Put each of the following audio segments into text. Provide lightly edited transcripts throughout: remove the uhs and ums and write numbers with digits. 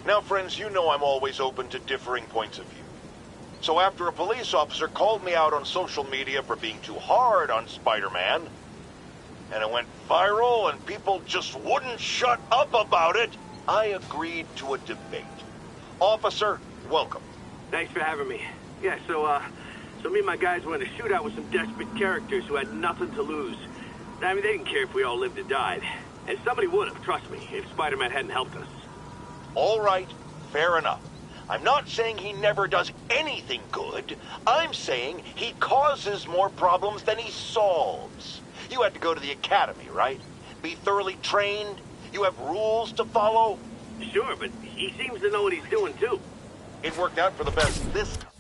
Now, friends, you know I'm always open to differing points of view. So after a police officer called me out on social media for being too hard on Spider-Man, and it went viral and people just wouldn't shut up about it, I agreed to a debate. Officer, welcome. Thanks for having me. Yeah, so me and my guys went in a shootout with some desperate characters who had nothing to lose. I mean, they didn't care if we all lived or died. And somebody would have, trust me, if Spider-Man hadn't helped us. All right, fair enough. I'm not saying he never does anything good. I'm saying he causes more problems than he solves. You had to go to the academy, right? Be thoroughly trained? You have rules to follow? Sure, but he seems to know what he's doing, too. It worked out for the best this time.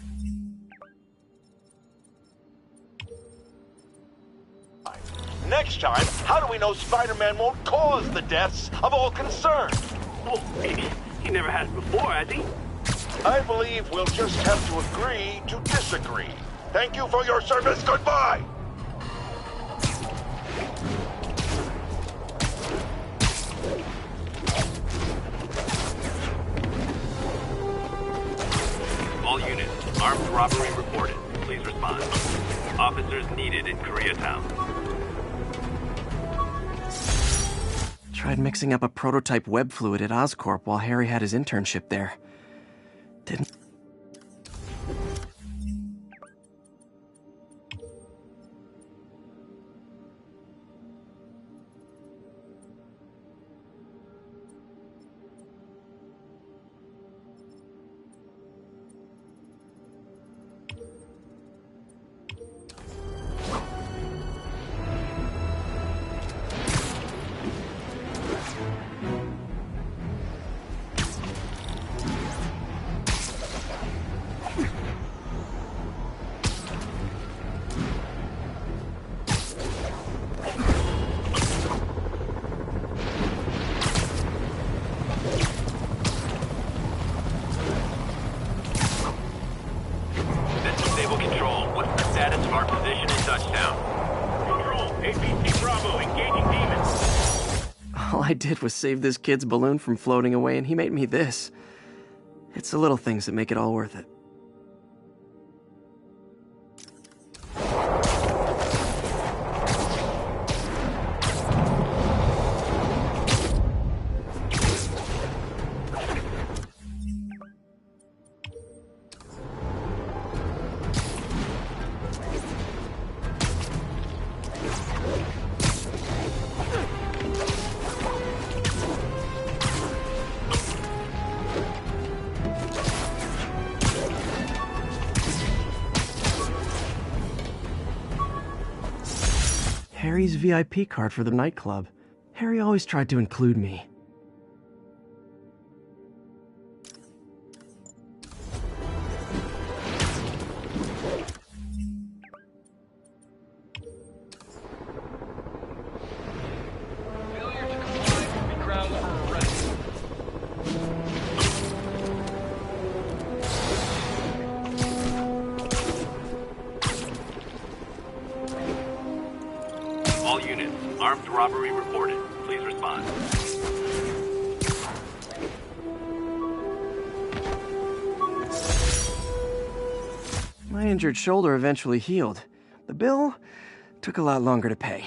Next time, how do we know Spider-Man won't cause the deaths of all concerned? Well, he never has before, has he? I believe we'll just have to agree to disagree. Thank you for your service. Goodbye! All units, armed robbery reported. Please respond. Officers needed in Koreatown. Tried mixing up a prototype web fluid at Oscorp while Harry had his internship there. Didn't... All I did was save this kid's balloon from floating away, and he made me this. It's the little things that make it all worth it. Harry's VIP card for the nightclub. Harry always tried to include me. All units, armed robbery reported. Please respond. My injured shoulder eventually healed. The bill took a lot longer to pay.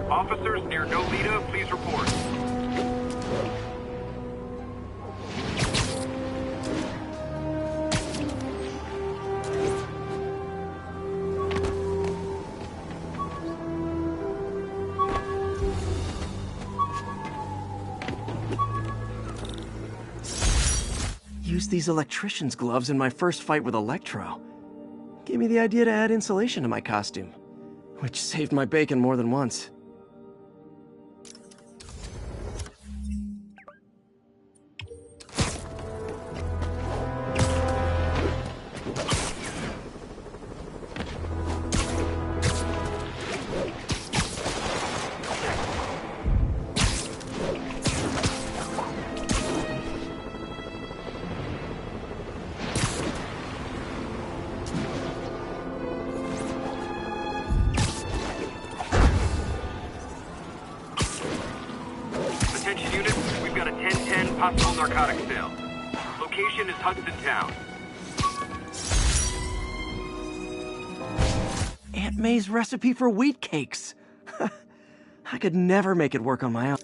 Officers near Nolita, please report. Used these electrician's gloves in my first fight with Electro. Gave me the idea to add insulation to my costume, which saved my bacon more than once. Attention units, we've got a 10-10 possible narcotics sale. Location is Hudson Town. Aunt May's recipe for wheat cakes. I could never make it work on my own.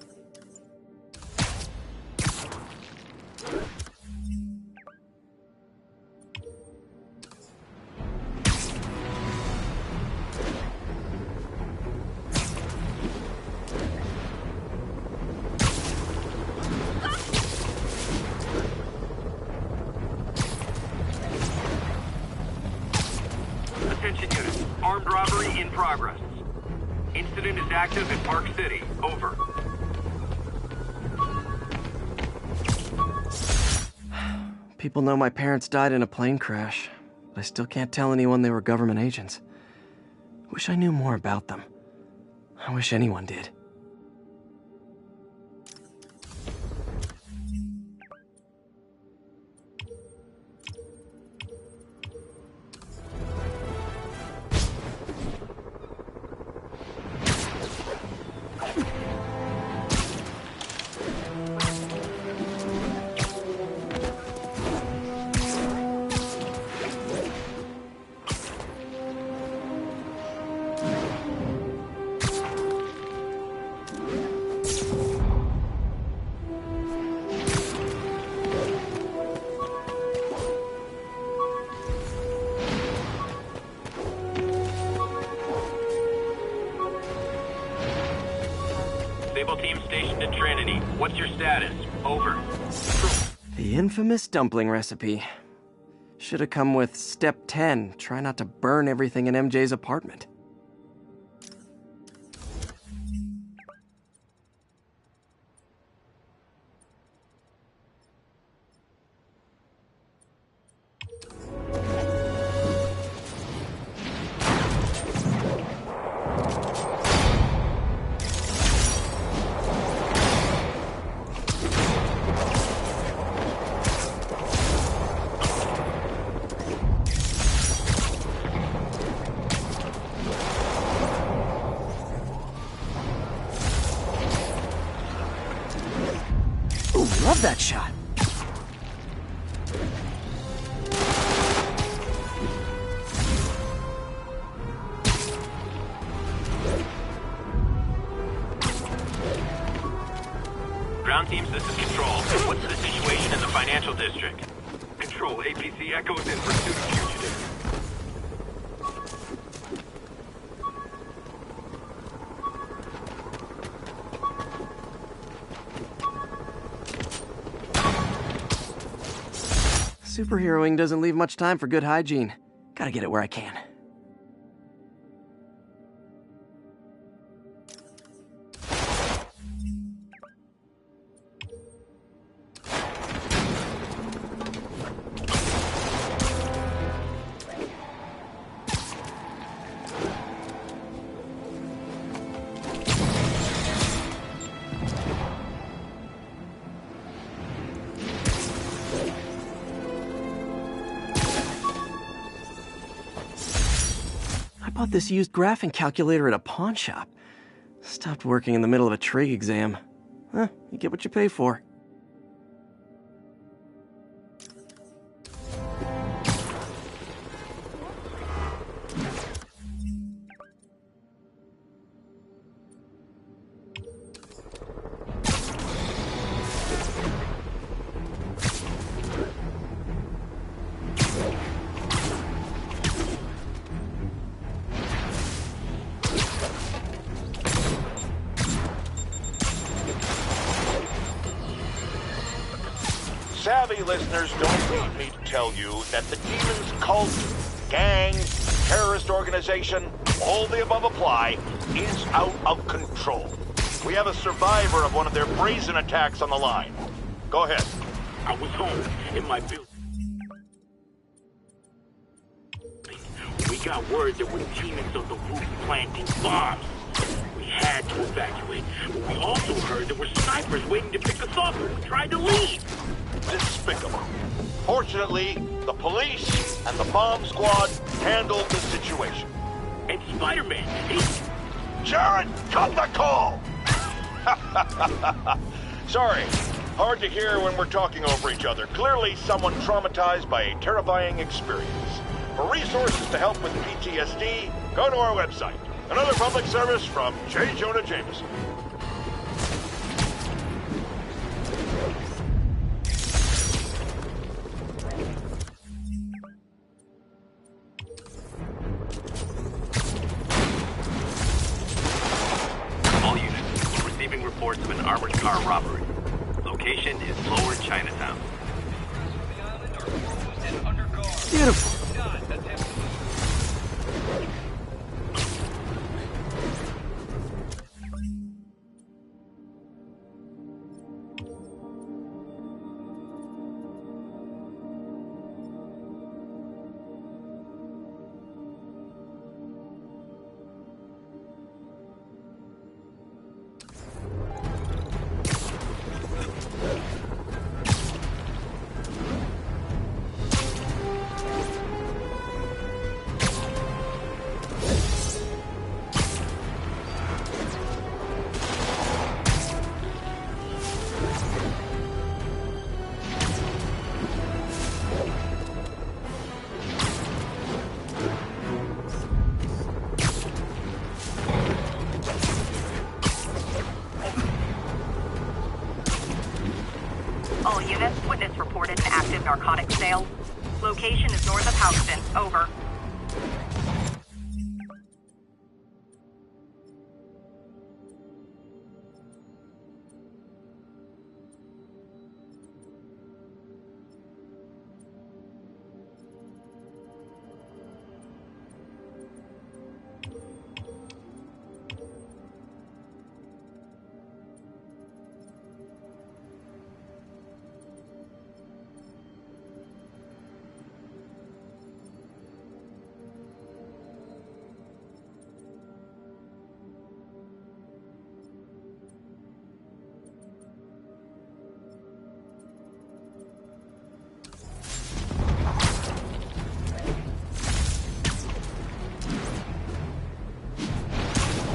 Attention units, armed robbery in progress. Incident is active in Park City. Over. People know my parents died in a plane crash, but I still can't tell anyone they were government agents. Wish I knew more about them. I wish anyone did. Sable team stationed in Trinity. What's your status? Over. The infamous dumpling recipe. Should have come with step 10. Try not to burn everything in MJ's apartment. Ooh, love that shot. Ground teams, this is Control. What's the situation in the financial district? Control, APC echoes in pursuit of fugitive. Superheroing doesn't leave much time for good hygiene. Gotta get it where I can. I bought this used graphing calculator at a pawn shop. Stopped working in the middle of a trig exam. Huh, you get what you pay for. Heavy listeners don't need me to tell you that the Demon's cult, gang, terrorist organization, all the above apply, is out of control. We have a survivor of one of their brazen attacks on the line. Go ahead. I was home in my building. We got word there were demons on the roof planting bombs. We had to evacuate, but we also heard there were snipers waiting to pick us off when we tried to leave. Despicable. Fortunately, the police and the bomb squad handled the situation. And Spider-Man, Jared, cut the call! Sorry, hard to hear when we're talking over each other. Clearly someone traumatized by a terrifying experience. For resources to help with PTSD, go to our website. Another public service from J. Jonah Jameson. all units, we're receiving reports of an armored car robbery. Location is Lower Chinatown. Beautiful. All units, witness reported an active narcotics sale. Location is north of Houston. Over.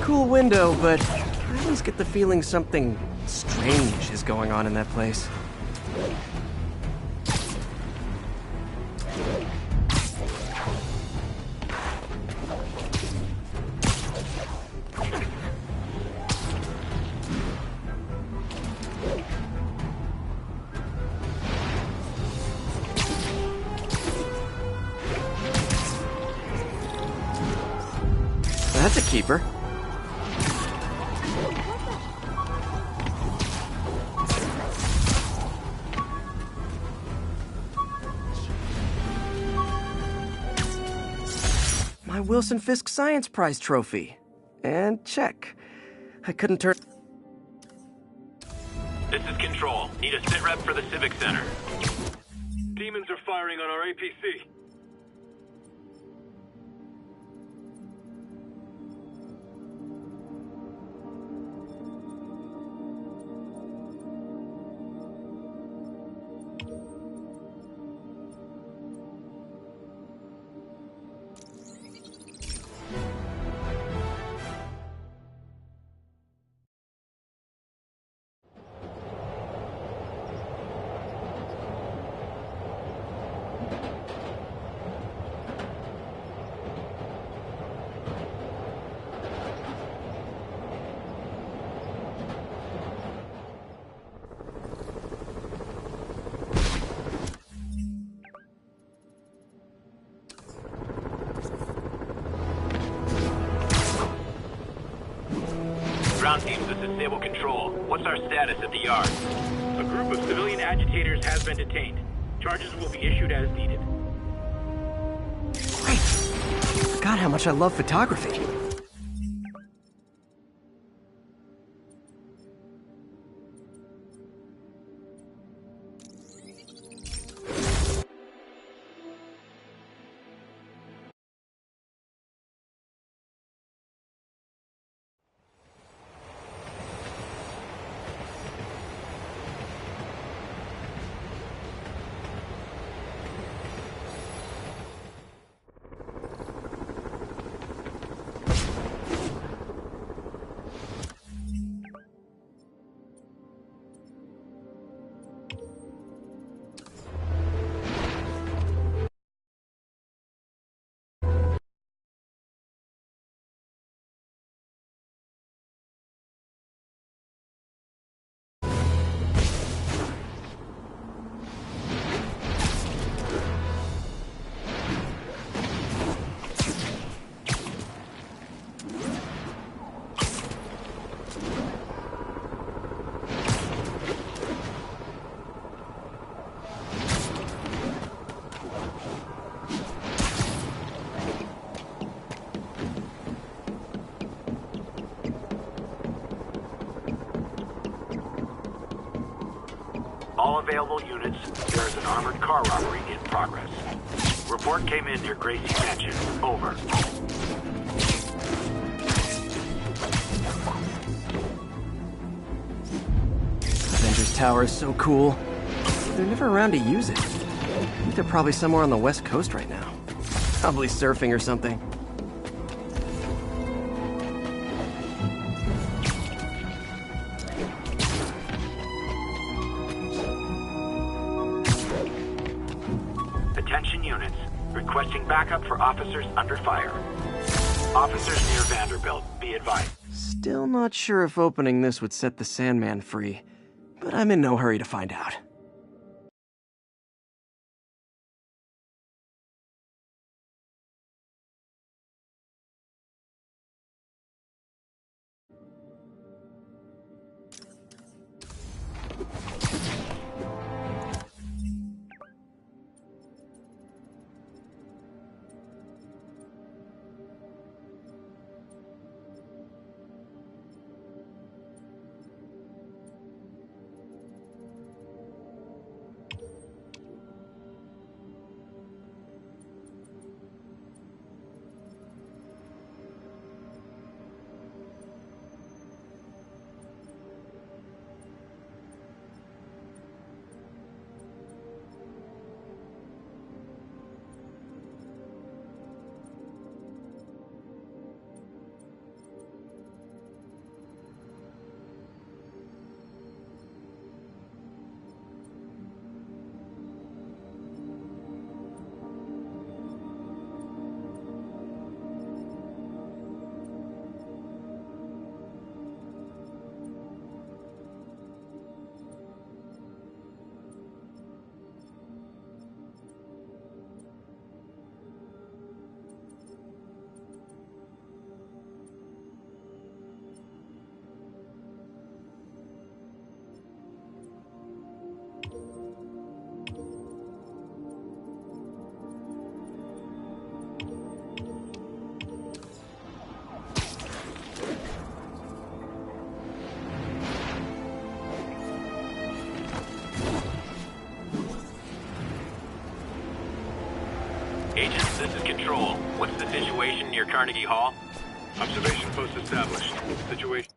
Cool window, but I always get the feeling something strange is going on in that place. That's a keeper. My Wilson Fisk Science Prize trophy. And check. I couldn't turn... This is Control. Need a sit rep for the Civic Center. Demons are firing on our APC. Ground teams, this is Stable Control. What's our status at the yard? A group of civilian agitators has been detained. Charges will be issued as needed. Great! Forgot how much I love photography. All available units, there is an armored car robbery in progress. Report came in near Gracie Mansion. Over. Avengers Tower is so cool. They're never around to use it. I think they're probably somewhere on the West Coast right now. Probably surfing or something. Attention units. Requesting backup for officers under fire. Officers near Vanderbilt, be advised. Still not sure if opening this would set the Sandman free, but I'm in no hurry to find out. Agents, this is Control. What's the situation near Carnegie Hall? Observation post established. Situation...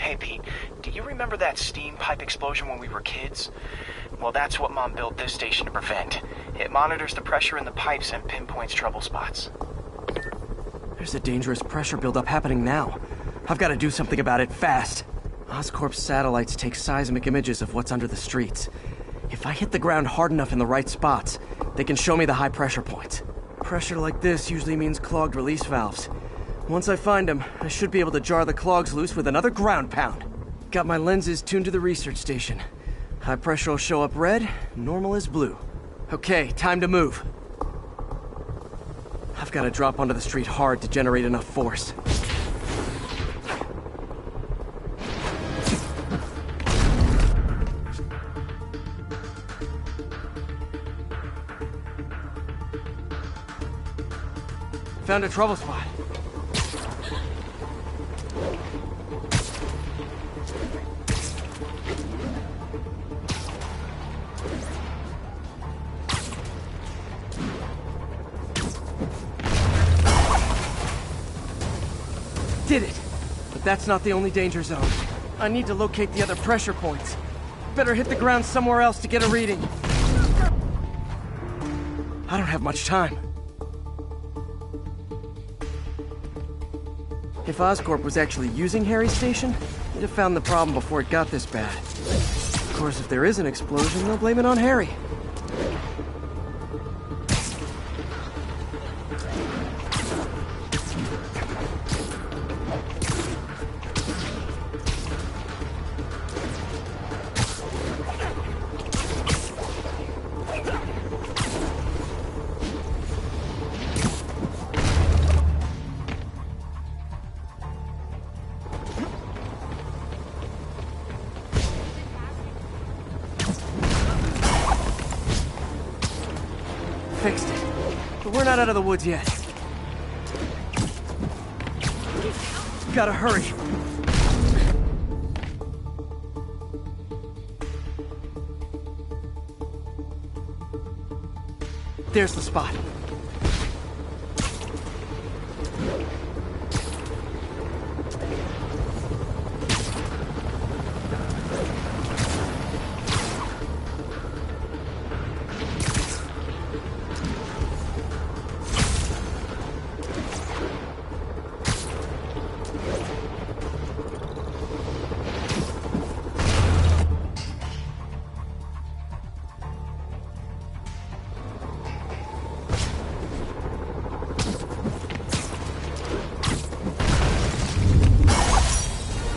Hey, Pete, do you remember that steam pipe explosion when we were kids? Well, that's what Mom built this station to prevent. It monitors the pressure in the pipes and pinpoints trouble spots. There's a dangerous pressure buildup happening now. I've got to do something about it fast. Oscorp's satellites take seismic images of what's under the streets. If I hit the ground hard enough in the right spots, they can show me the high pressure points. Pressure like this usually means clogged release valves. Once I find them, I should be able to jar the clogs loose with another ground pound. Got my lenses tuned to the research station. High pressure will show up red, normal is blue. Okay, time to move. I've got to drop onto the street hard to generate enough force. Found a trouble spot. Did it! But that's not the only danger zone. I need to locate the other pressure points. Better hit the ground somewhere else to get a reading. I don't have much time. If Oscorp was actually using Harry's station, they'd have found the problem before it got this bad. Of course, if there is an explosion, they'll blame it on Harry. Fixed it. But we're not out of the woods yet. Gotta hurry. There's the spot.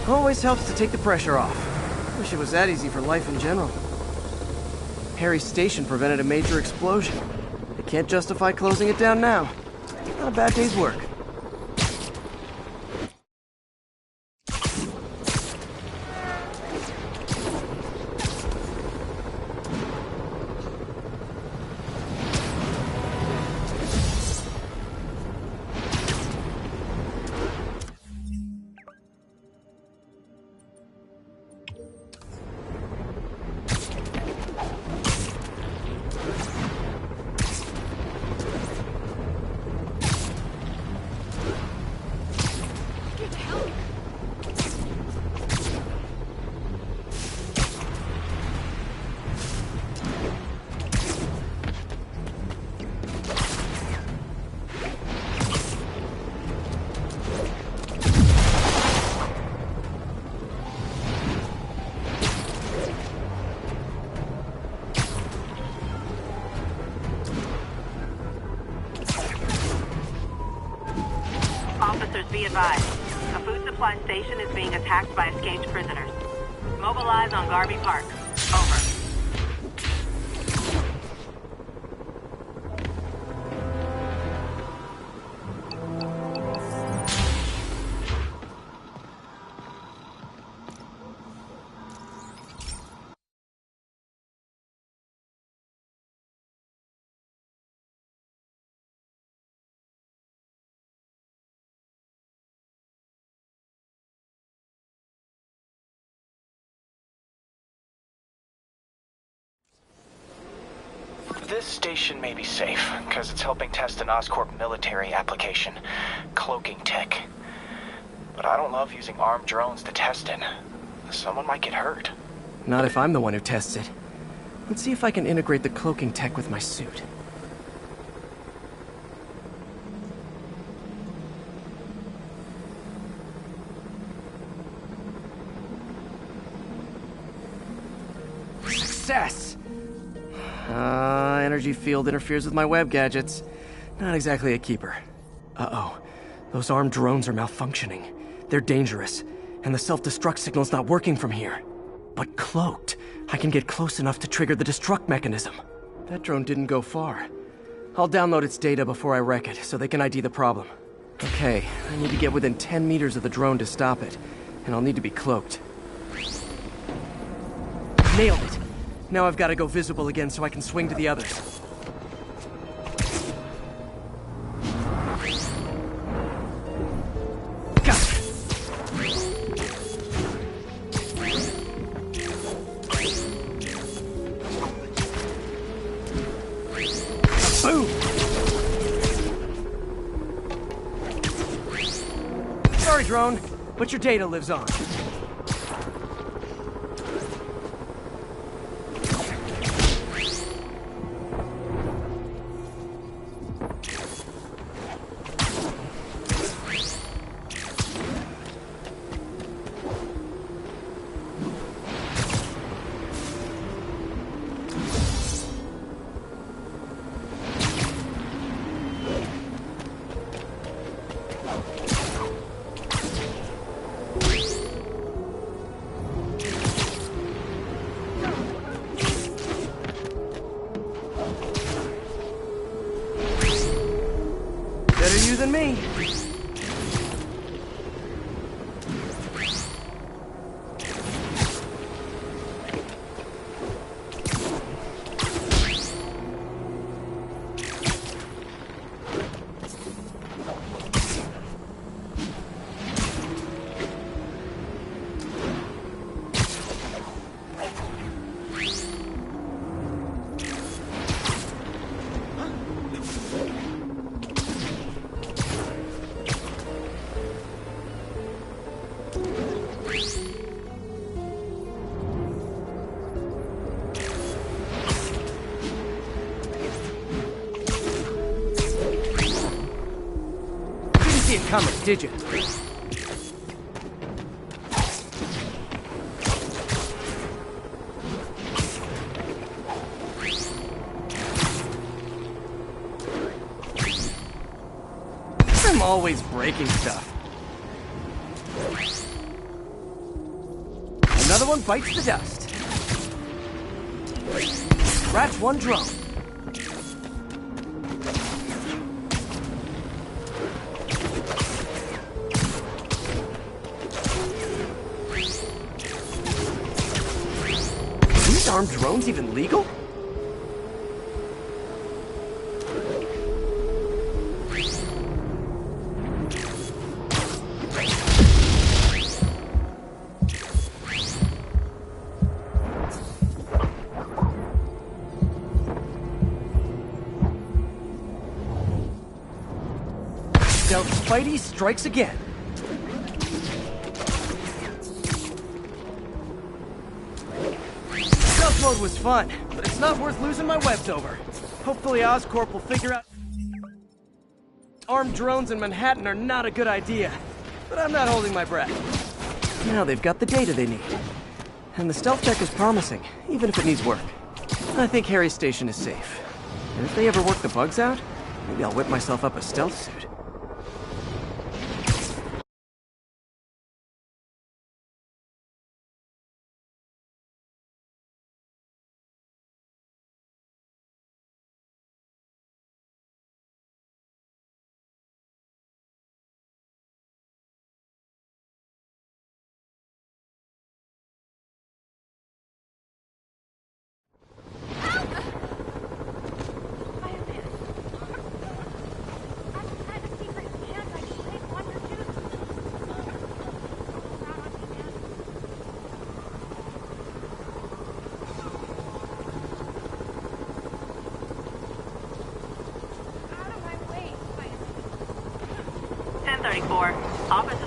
Always helps to take the pressure off. Wish it was that easy for life in general. Harry's station prevented a major explosion. They can't justify closing it down now. Not a bad day's work. Officers be advised. A food supply station is being attacked by escaped prisoners. Mobilize on Garvey Park. Over. This station may be safe, because it's helping test an Oscorp military application, cloaking tech. but I don't love using armed drones to test it. Someone might get hurt. Not if I'm the one who tests it. Let's see if I can integrate the cloaking tech with my suit. Success! Energy field interferes with my web gadgets. Not exactly a keeper. Uh-oh. Those armed drones are malfunctioning. They're dangerous, and the self-destruct signal's not working from here. But cloaked, I can get close enough to trigger the destruct mechanism. That drone didn't go far. I'll download its data before I wreck it, so they can ID the problem. Okay, I need to get within 10 meters of the drone to stop it, and I'll need to be cloaked. Nailed it! Now I've got to go visible again so I can swing to the others. Boom! Sorry, drone, but your data lives on. Better you than me. See it coming, did you? I'm always breaking stuff. Another one bites the dust. Scratch one drone. Armed drones even legal? Stealth Spidey strikes again. Mode was fun, but it's not worth losing my webs over. Hopefully Oscorp will figure out armed drones in Manhattan are not a good idea, but I'm not holding my breath. Now they've got the data they need. And the stealth tech is promising, even if it needs work. I think Harry's station is safe. And if they ever work the bugs out, maybe I'll whip myself up a stealth suit.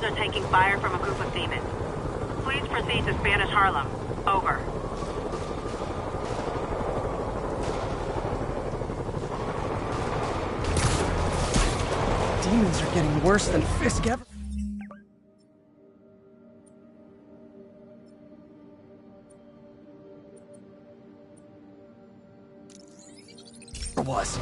Pigeons are taking fire from a group of demons. Please proceed to Spanish Harlem. Over. Demons are getting worse than Fisk ever was.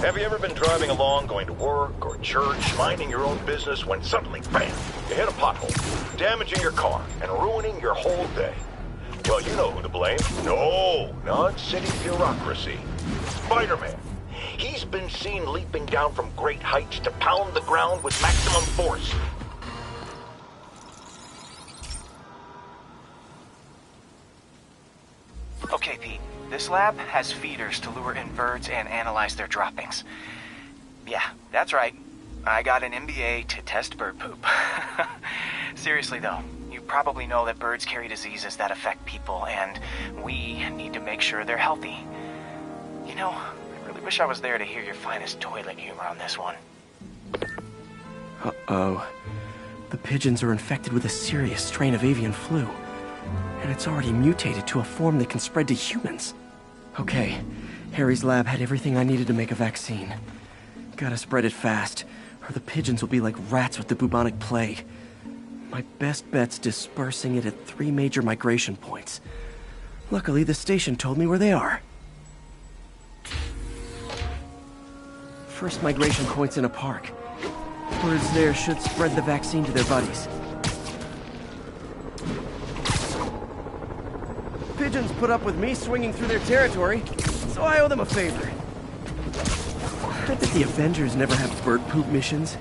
Have you ever been driving along, going to work or church, minding your own business, when suddenly, bam, you hit a pothole, damaging your car and ruining your whole day? Well, you know who to blame. No, not city bureaucracy. Spider-Man. He's been seen leaping down from great heights to pound the ground with maximum force. Okay, Pete. This lab has feeders to lure in birds and analyze their droppings. Yeah, that's right. I got an MBA to test bird poop. Seriously though, you probably know that birds carry diseases that affect people, and we need to make sure they're healthy. You know, I really wish I was there to hear your finest toilet humor on this one. Uh-oh. The pigeons are infected with a serious strain of avian flu. And it's already mutated to a form that can spread to humans. Okay, Harry's lab had everything I needed to make a vaccine. Gotta spread it fast, or the pigeons will be like rats with the bubonic plague. My best bet's dispersing it at 3 major migration points. Luckily, the station told me where they are. First migration point's in a park. Birds there should spread the vaccine to their buddies. Pigeons put up with me swinging through their territory, so I owe them a favor. Heard that the Avengers never have bird poop missions.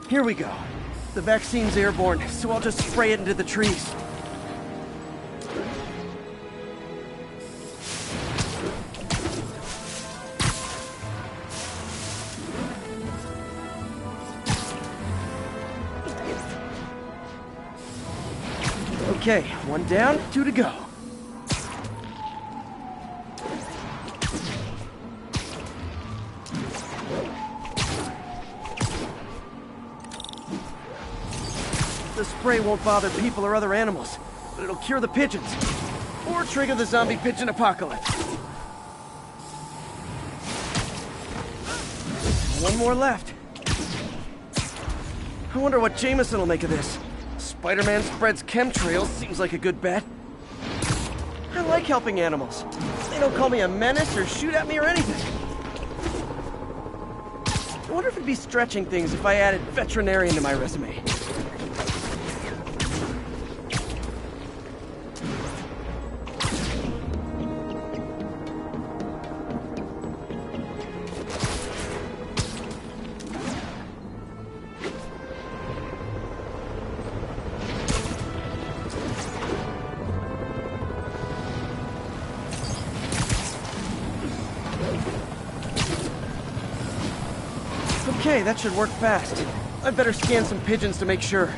Here we go. The vaccine's airborne, so I'll just spray it into the trees. Okay, 1 down, 2 to go. The spray won't bother people or other animals, but it'll cure the pigeons. Or trigger the zombie pigeon apocalypse. 1 more left. I wonder what Jameson will make of this. Spider-Man spreads chemtrails, seems like a good bet. I like helping animals. They don't call me a menace or shoot at me or anything. I wonder if it'd be stretching things if I added veterinarian to my resume. Okay, that should work fast. I'd better scan some pigeons to make sure.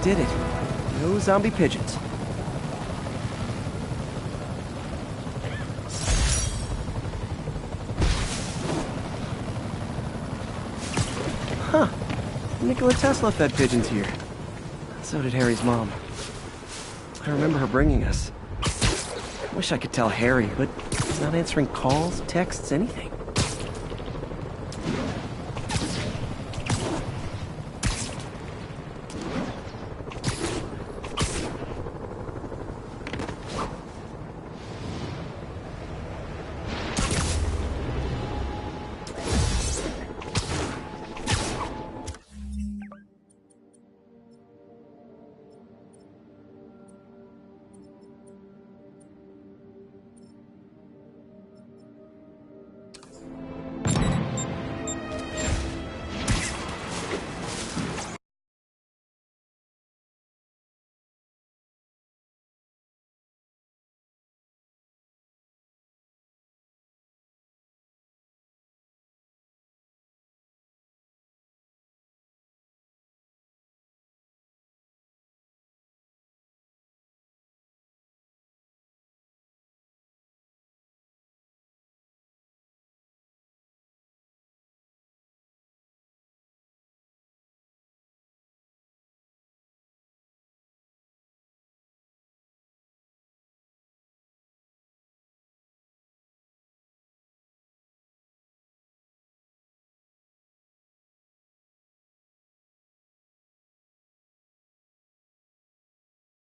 Did it. No zombie pigeons. Nikola Tesla fed pigeons here. So did Harry's mom. I remember her bringing us. I wish I could tell Harry, but he's not answering calls, texts, anything.